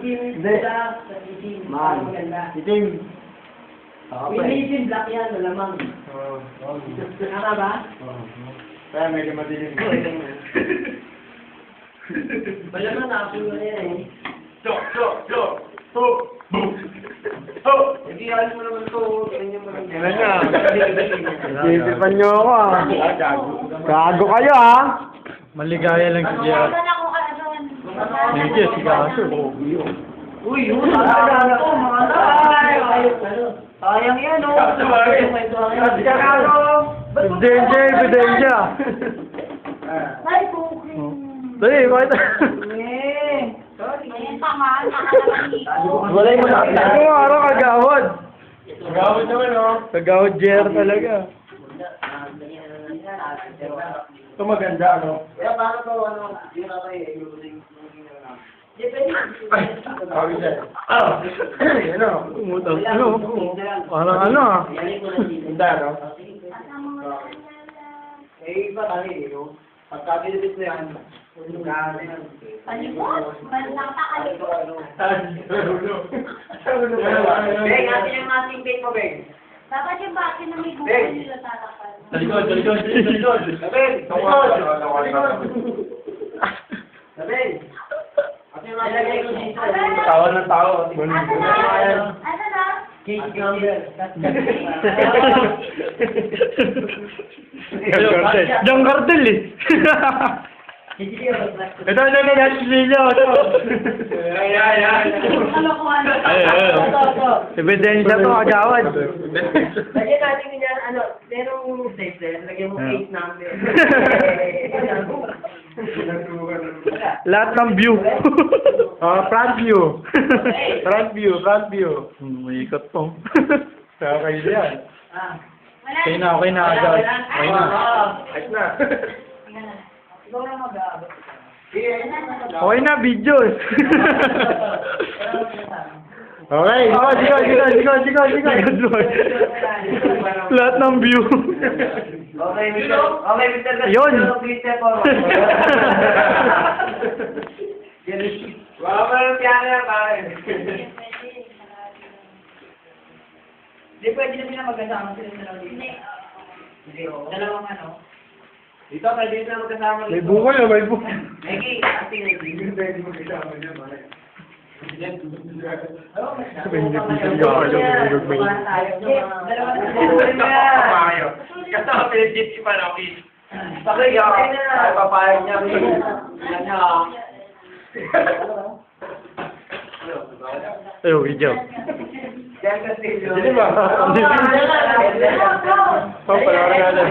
itim, Hindi. black, sa itim. Man. Maganda. Itim. Yung itim, black yan, malamang. Oo. Tama ba? Kaya medyo madilim. Malamang nakapulo na yan eh. Hindi alam mo naman ito. Ganyan mo lang. Ano nga? Sisipan niyo ako ah. Gago kayo ah. Maligaya lang si Gerald. Hindi, si Gaso. Uy, yun. Talaga ako. Mga sayang yan o. Ebidensya, ebidensya. Ay, booking. Dali, bakit? Ayun, tama. Nakalaki. Walay mo na. Ako nga, araw kagawad. Gawin naman oh. Kagawad Jer talaga. Ito maganda ano. Kaya paano to, ano, yun ako eh, using. Depende. Sabi siya. Ano? Umutang. Ano? Parang ano ah. Ganda no? Eh, iba tayo eh, no? Pagka binibit mo yan, Palibot. Balang pakalibot. Beng, atin yung masing beng mo, Beng. Dapat yung bakit na may bukol sila tatakal. Sa likod, sa likod, sa likod. Beng, Beng. Atin yung masing ko dito. Tawa ng tao. Ano na? Ano na? Case number. Yung cartel eh. Ito, Lilio. Kalokohan. Ebidensya to, kagawad. Lagyan natin ganyan, ano, merong safe there, lagyan mo case number. Lahat ng view. Front view. Front view. May ikot po. Kaya kayo yan. Okay na, agad. Okay na. Ayos na. Ikaw na mag-aabot. Okay na, videos. Okay, sige. Lahat ng view. Okay, Mr. Yun. Please step forward. Wala pa ng piano yan, pare. Hindi, pwede na sila magkasama sila sa lobby. Hindi, oo. Dalawang ano. Dito, pwede na magkasama. May buko na, may buko. Egi, ating Egi. Pwede mo kasama niya, mali. Kasama pinag-jeep pa na, please. Pakay, ay papayag niya. Yan niya. Ayo, video. Yan kasi. Hindi ba? Papalaran natin.